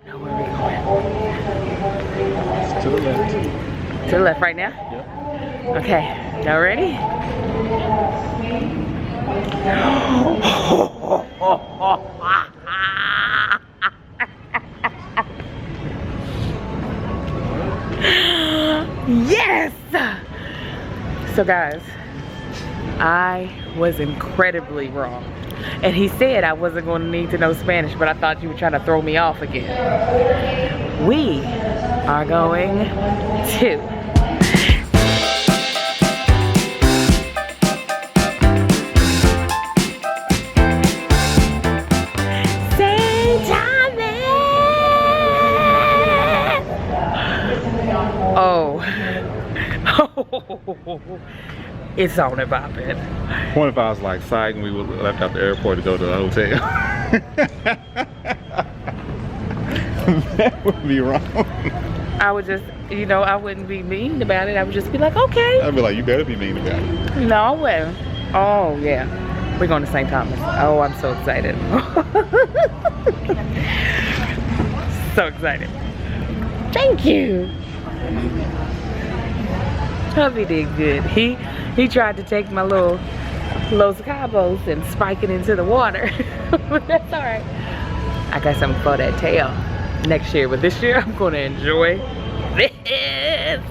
Now where are we going? To the left. To the left right now? Yep. Okay, y'all ready? Yes! So guys, I was incredibly wrong. And he said I wasn't going to need to know Spanish, but I thought you were trying to throw me off again. We are going to St. Thomas. Oh. It's on and poppin'. What if I was like Sai and we left out the airport to go to the hotel? That would be wrong. I would just, you know, I wouldn't be mean about it. I would just be like, okay. I'd be like, you better be mean about it. No, I wouldn't. Oh, yeah. We're going to St. Thomas. Oh, I'm so excited. So excited. Thank you. Hubby did good. He tried to take my little Los Cabos and spike it into the water. But that's all right. I got something for that tail next year, but this year I'm gonna enjoy this.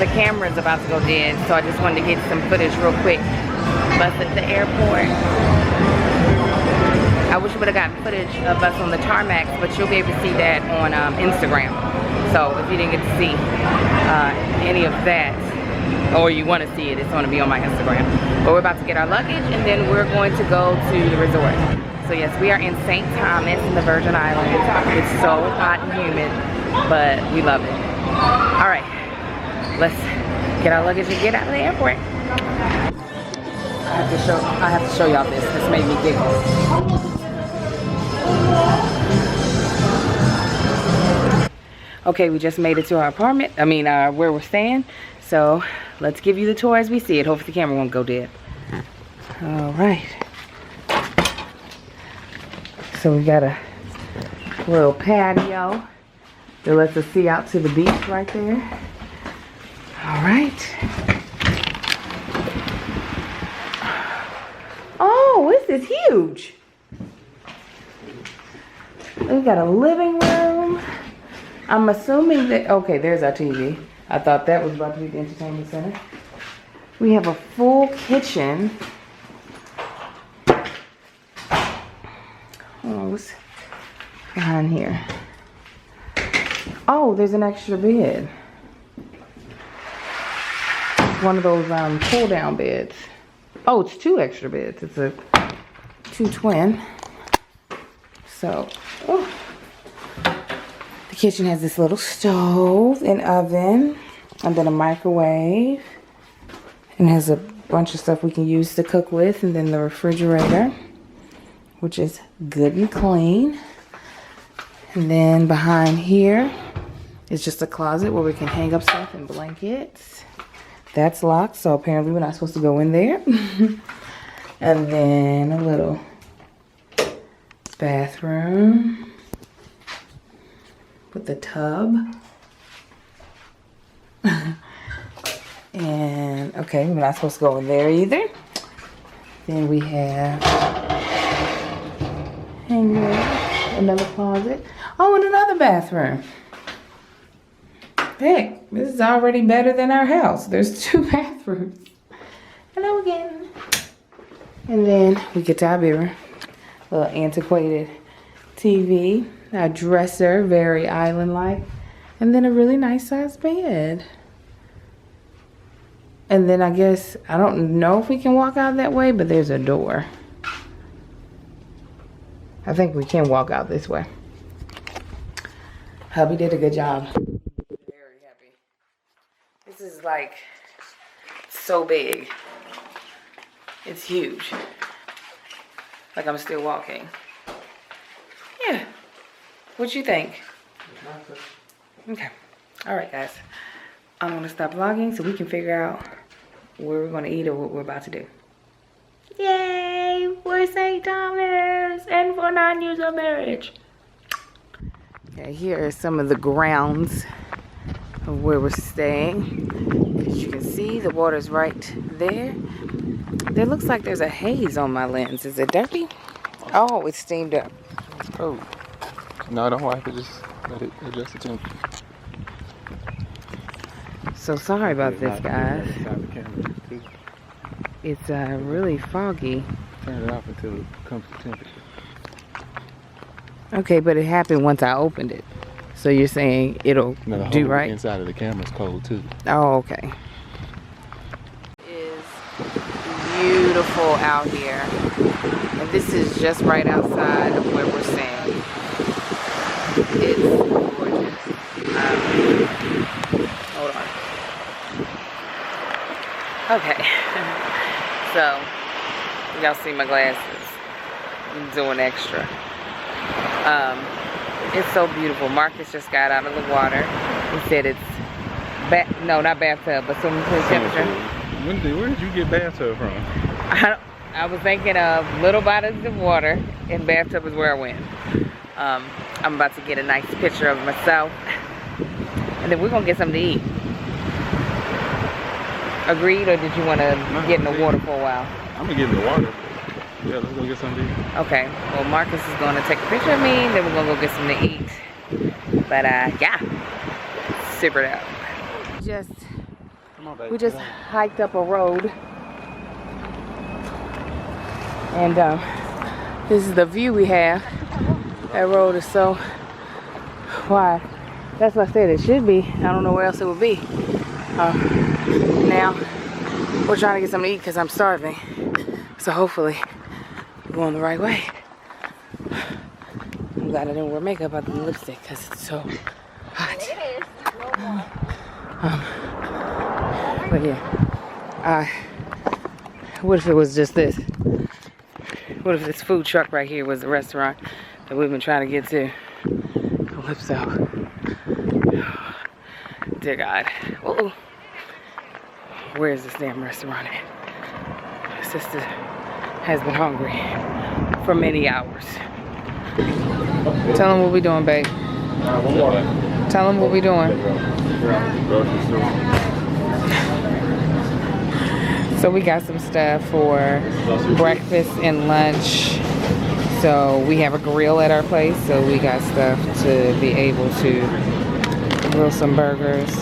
The camera's about to go dead, so I just wanted to get some footage real quick. Bus at the airport. I wish we would have gotten footage of us on the tarmac, but you'll be able to see that on Instagram. So if you didn't get to see any of that, or you want to see it, it's going to be on my Instagram. But we're about to get our luggage, and then we're going to go to the resort. So yes, we are in St. Thomas in the Virgin Islands. It's so hot and humid, but we love it. All right. Let's get our luggage and get out of the airport. I have to show y'all this. This made me giggle. Okay, we just made it to our apartment. I mean, where we're staying. So let's give you the tour as we see it. Hopefully the camera won't go dead. All right. So we got a little patio that lets us see out to the beach right there. All right. Oh, this is huge. We got a living room. I'm assuming that, okay, there's our TV. I thought that was about to be the entertainment center. We have a full kitchen. Oh, what's behind here? Oh, there's an extra bed. One of those pull down beds. Oh, it's 2 extra beds. It's a 2 twin. So, oh. The kitchen has this little stove and oven, and then a microwave, and has a bunch of stuff we can use to cook with, and then the refrigerator, which is good and clean. And then behind here is just a closet where we can hang up stuff and blankets. That's locked, so apparently we're not supposed to go in there. And then a little bathroom with a tub. And okay, we're not supposed to go in there either. Then we have hanger, another closet. Oh, and another bathroom. Heck, this is already better than our house. There's 2 bathrooms. Hello again. And then we get to our bedroom. little antiquated TV, a dresser, very island-like, and then a really nice sized bed. And then I guess, I don't know if we can walk out that way, but there's a door. I think we can walk out this way. Hubby did a good job. Very happy. This is like so big. It's huge. Like I'm still walking. Yeah. What you think? Okay. All right, guys. I'm gonna stop vlogging so we can figure out where we're gonna eat or what we're about to do. Yay! We're St. Thomas and for 9 years of marriage. Okay, here are some of the grounds of where we're staying. As you can see, the water's right there. There looks like there's a haze on my lens. Is it dirty? Oh, it's steamed up. Oh. No, don't wipe it. Just let it adjust the temperature. So sorry about this, guys. It's really foggy. Turn it off until it comes to temperature. Okay, but it happened once I opened it. So you're saying it'll No, the do whole right? inside of the camera's cold too. Oh, okay. It is beautiful out here. And this is just right outside of where we're staying. It's gorgeous. Hold on. Okay. So, y'all see my glasses. I'm doing extra. It's so beautiful. Marcus just got out of the water. He said it's no, not bathtub, but swimming pool temperature. Where did you get bathtub from? I was thinking of little bottles of water, and bathtub is where I went. I'm about to get a nice picture of myself, and then we're gonna get something to eat. Agreed, or did you want to get in the water for a while? I'm gonna get in the water. Yeah, let's go get something to eat. Okay, well Marcus is going to take a picture of me, then we're going to go get something to eat. But yeah, super dope. We just hiked up a road. And this is the view we have. That road is so wide. That's what I said, it should be. I don't know where else it would be. Now, we're trying to get something to eat because I'm starving. So hopefully, we're going the right way. I'm glad I didn't wear makeup other than lipstick because it's so hot. But yeah, what if it was just this? What if this food truck right here was the restaurant that we've been trying to get to? Calypso. Dear God. Uh-oh. Where is this damn restaurant at? My sister has been hungry for many hours. Tell them what we doing, babe. Tell them what we doing. So we got some stuff for breakfast and lunch. So we have a grill at our place, so we got stuff to be able to grill some burgers.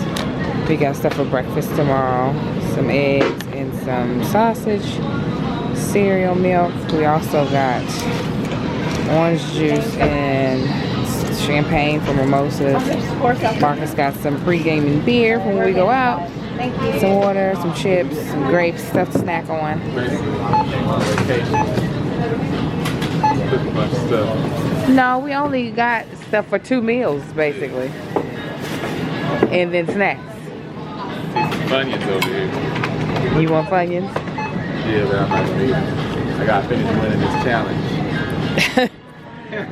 We got stuff for breakfast tomorrow, some eggs and some sausage, cereal, milk. We also got orange juice and champagne for mimosas. Marcus got some pre-gaming beer for when we go out. Some water, some chips, some grapes, stuff to snack on. No, we only got stuff for 2 meals, basically. And then snacks. Funyuns over here. You want Funyuns? Yeah, but I'm not gonna eat them. I gotta finish winning this challenge.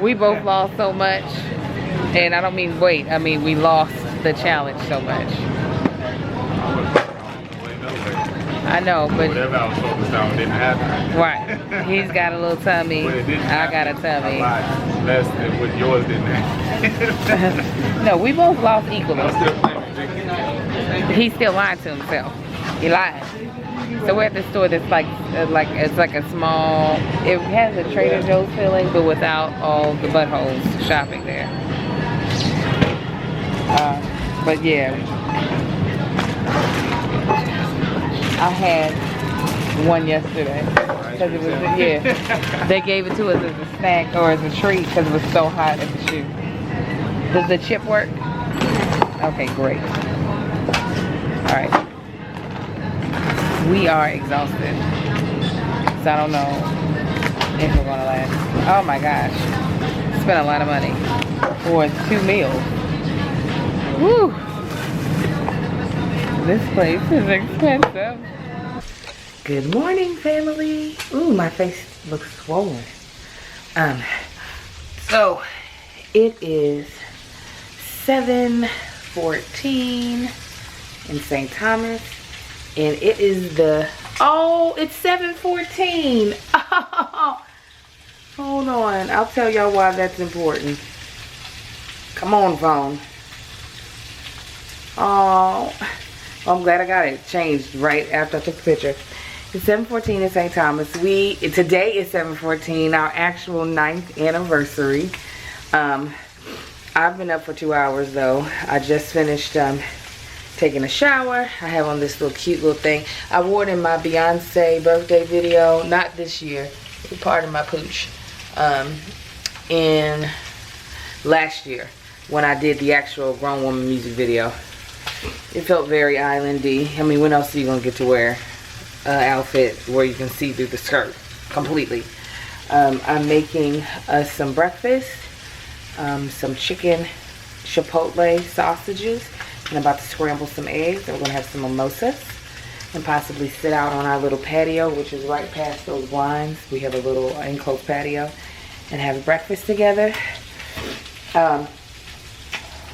We both lost so much. And I don't mean weight, I mean we lost the challenge so much. I know, but whatever I was focused on didn't happen. right. He's got a little tummy. I got a tummy. Less than what yours didn't happen. No, we both lost equally. I'm still playing. He still lied to himself. He lied. So we're at the store that's like it's like a small. It has a Trader Joe's feeling, but without all the buttholes shopping there. But yeah, I had one yesterday. because it was, yeah. They gave it to us as a snack or as a treat because it was so hot at the shoe. Does the chip work? Okay, great. All right. We are exhausted. So I don't know if we're gonna last. Oh my gosh. Spent a lot of money for 2 meals. Woo! This place is expensive. Good morning, family. Ooh, my face looks swollen. So it is 7:14 in St. Thomas, and it is it's 7:14. Oh, hold on, I'll tell y'all why that's important. Come on, phone. Oh, I'm glad I got it changed right after I took the picture. It's 7:14 in St. Thomas. Today is 7:14, our actual 9th anniversary. I've been up for 2 hours though. I just finished taking a shower. I have on this little cute little thing. I wore it in my Beyonce birthday video, not this year. It's part of my pooch. In last year when I did the actual grown woman music video. It felt very islandy. I mean, when else are you gonna get to wear an outfit where you can see through the skirt completely? I'm making us some breakfast, some chicken chipotle sausages, and I'm about to scramble some eggs. And we're gonna have some mimosas and possibly sit out on our little patio, which is right past those blinds. We have a little enclosed patio, and have breakfast together.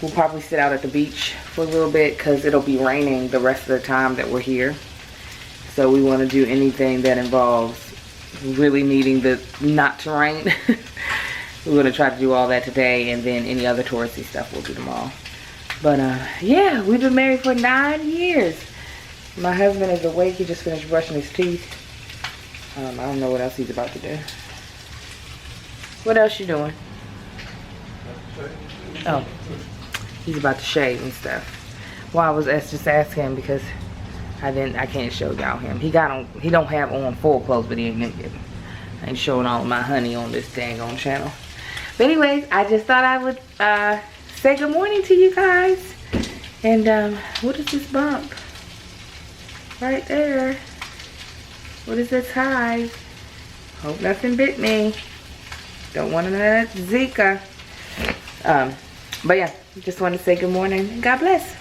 We'll probably sit out at the beach for a little bit because it'll be raining the rest of the time that we're here. So we want to do anything that involves really needing the not to rain. We're going to try to do all that today, and then any other touristy stuff we'll do tomorrow. But yeah, we've been married for 9 years. My husband is awake. He just finished brushing his teeth. I don't know what else he's about to do. What else you doing? Oh. He's about to shave and stuff. Well, I was just asking him because I can't show y'all him. He don't have on full clothes, but he ain't naked. I ain't showing all of my honey on this dang on channel. But anyways, I just thought I would say good morning to you guys. And what is this bump? Right there. What is this hive? Hope nothing bit me. Don't want to know that Zika. But yeah, just want to say good morning and God bless.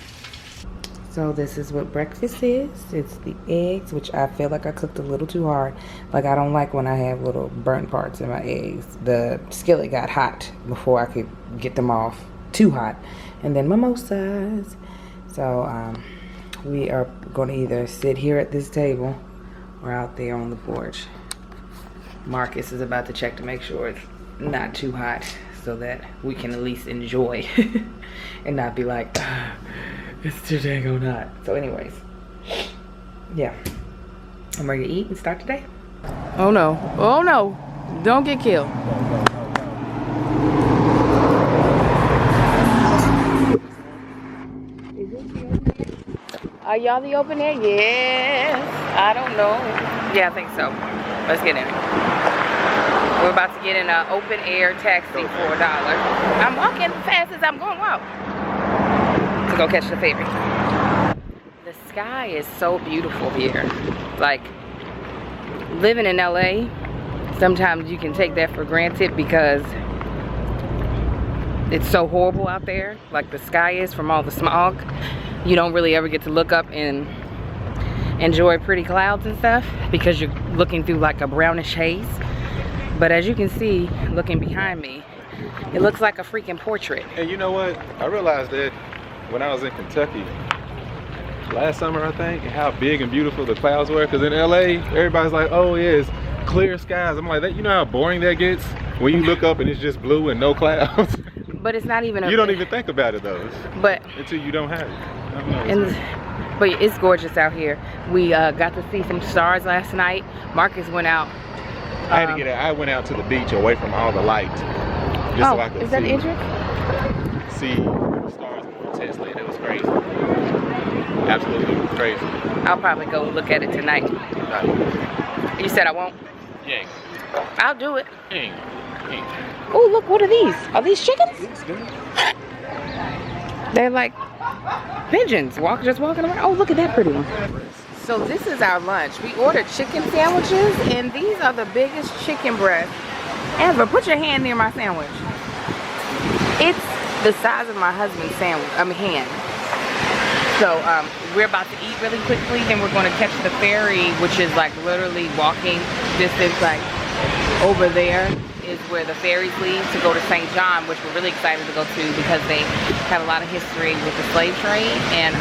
So this is what breakfast is. It's the eggs, which I feel like I cooked a little too hard. Like, I don't like when I have little burnt parts in my eggs. The skillet got hot before I could get them off. Too hot. And then mimosas. So we are going to either sit here at this table or out there on the porch. Marcus is about to check to make sure it's not too hot, so that we can at least enjoy and not be like, it's too dang on hot. So anyways, yeah, I'm ready to eat and start today. Oh no, oh no, don't get killed. Are y'all the open air? Yes, I don't know. Yeah, I think so. Let's get in. We're about to get in an open air taxi for $1. I'm walking fast as I'm going to walk to go catch the ferry. The sky is so beautiful here. Like, living in LA, sometimes you can take that for granted because it's so horrible out there. Like the sky is from all the smog. You don't really ever get to look up and enjoy pretty clouds and stuff because you're looking through like a brownish haze. But as you can see, looking behind me, it looks like a freaking portrait. And you know what? I realized that when I was in Kentucky last summer, I think, how big and beautiful the clouds were. Because in LA, everybody's like, oh yeah, it's clear skies. I'm like, you know how boring that gets when you look up and it's just blue and no clouds? But it's not even you don't even think about it though. But until you don't have it. I don't know, but it's gorgeous out here. We got to see some stars last night. Marcus went out. I had to get out. I went out to the beach away from all the light. Just so I could is that the entrance? See the stars more intensely, and it was crazy. Absolutely crazy. I'll probably go look at it tonight. You said I won't? Yeah. I'll do it. Yeah. Oh, look, what are these? Are these chickens? They're like pigeons, just walking around. Oh, look at that pretty one. So this is our lunch. We ordered chicken sandwiches, and these are the biggest chicken breasts ever. Put your hand near my sandwich. It's the size of my husband's hand. So we're about to eat really quickly, then we're going to catch the ferry, which is like literally walking distance. Like over there is where the ferries leave to go to St. John, which we're really excited to go to because they have a lot of history with the slave trade. And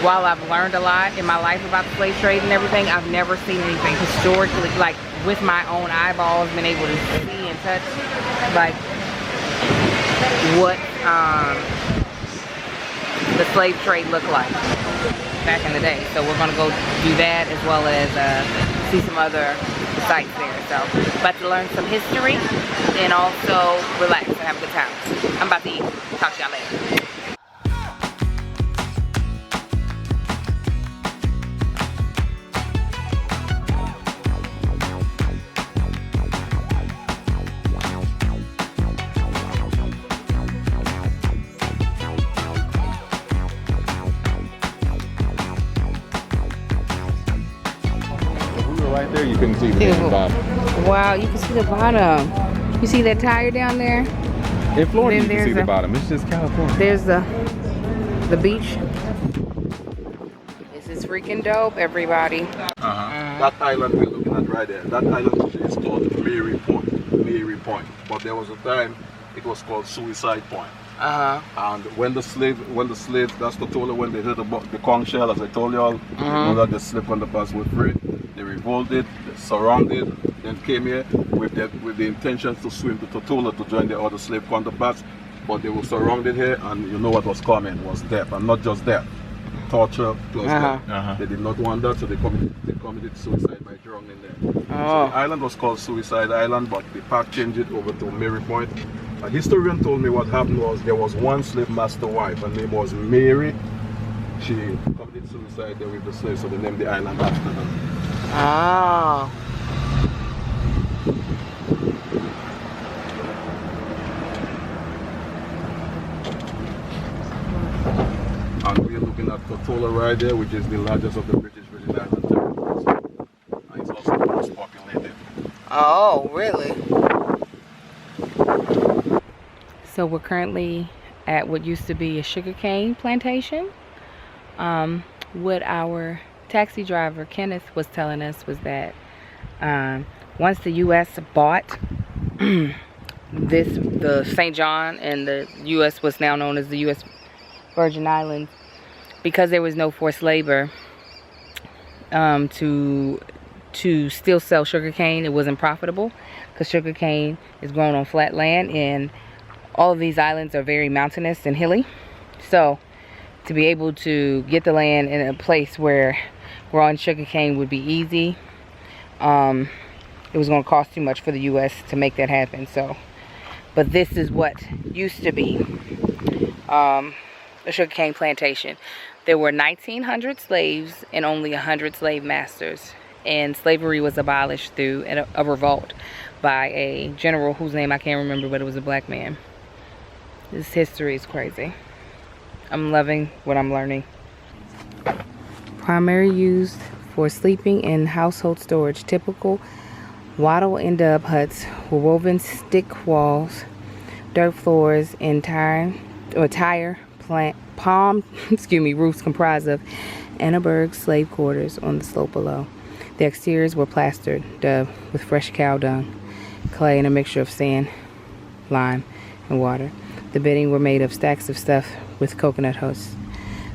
while I've learned a lot in my life about the slave trade and everything, I've never seen anything historically, like with my own eyeballs, been able to see and touch like what the slave trade looked like back in the day. So we're gonna go do that as well as see some other sites there. So about to learn some history and also relax and have a good time. I'm about to eat. Talk to y'all later. Right there, you couldn't see the bottom. Wow, you can see the bottom. You see that tire down there? In Florida, you can see the bottom. It's just California. There's the beach. This is freaking dope, everybody. That island we're looking at right there, that island is called Mary Point. But there was a time it was called Suicide Point. And when the slaves, that's the total when they heard about the conch shell, as I told y'all, you know that they slept on the bus with free. They revolted, they surrounded, then came here with the intention to swim to Tortola to join the other slave counterparts. But they were surrounded here, and you know what was coming was death, and not just death, torture plus death. They did not want that, so they committed suicide by drowning there. So the island was called Suicide Island, but the park changed it over to Mary Point. A historian told me what happened was there was one slave master wife, her name was Mary. She committed suicide there with the slaves, so they named the island after her. And we're looking at Tortola right there, which is the largest of the British Virgin Island territories. And it's also the most populated. Oh, really? So we're currently at what used to be a sugarcane plantation. What our taxi driver Kenneth was telling us was that once the U.S. bought the St. John, and the U.S. was now known as the U.S. Virgin Islands, because there was no forced labor to still sell sugarcane, it wasn't profitable because sugarcane is grown on flat land, and all of these islands are very mountainous and hilly. So to be able to get the land in a place where growing sugarcane would be easy, it was going to cost too much for the U.S. to make that happen. So, but this is what used to be a sugarcane plantation. There were 1,900 slaves and only 100 slave masters, and slavery was abolished through a revolt by a general whose name I can't remember, but it was a black man. This history is crazy. I'm loving what I'm learning. Primary used for sleeping and household storage. Typical wattle and dub huts with woven stick walls, dirt floors, and palm roofs comprised of Annaberg slave quarters on the slope below. The exteriors were plastered, dubbed with fresh cow dung, clay, and a mixture of sand, lime, and water. The bedding were made of stacks of stuff with coconut husks.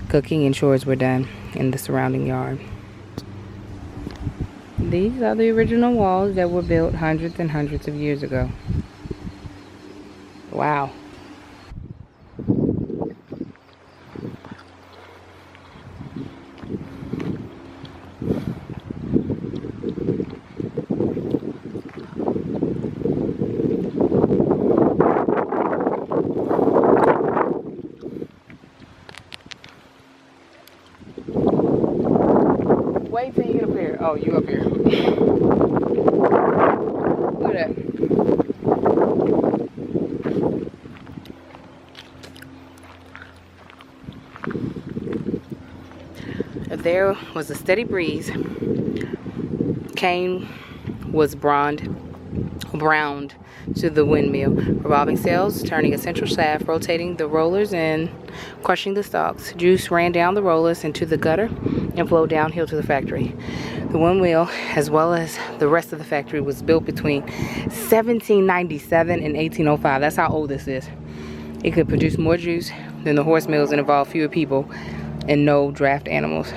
Cooking and chores were done in the surrounding yard. These are the original walls that were built hundreds and hundreds of years ago. Wow. Wait till you get up here. Oh, you up here. was a steady breeze. Cane was browned to the windmill. Revolving sails, turning a central shaft, rotating the rollers and crushing the stalks. Juice ran down the rollers into the gutter and flowed downhill to the factory. The windmill, as well as the rest of the factory, was built between 1797 and 1805. That's how old this is. It could produce more juice than the horse mills and involve fewer people and no draft animals.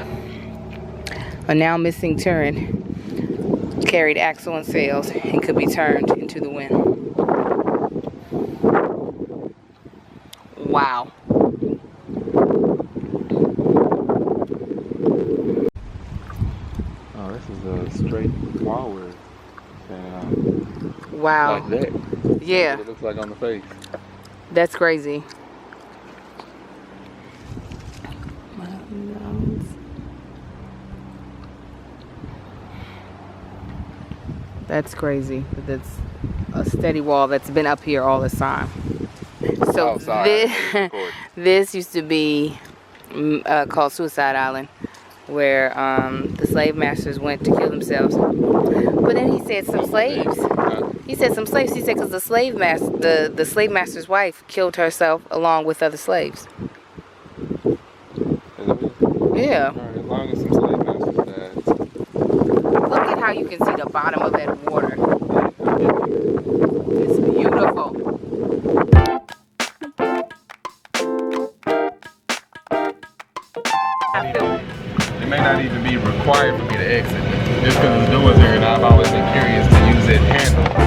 A now missing turn carried axle and sails and could be turned into the wind. Wow. Oh, this is a straight wall work. Wow. Like that. Yeah. That's what it looks like on the face. That's crazy. That's crazy. That's a steady wall that's been up here all this time. So this used to be called Suicide Island, where the slave masters went to kill themselves. But then he said some slaves. He said some slaves. He said because the slave master's wife killed herself along with other slaves. Yeah. As long as some slave masters died. Look at how you can see the bottom of that water. It's beautiful. It may not even be required for me to exit. Just because the door's there and I've always been curious to use that handle.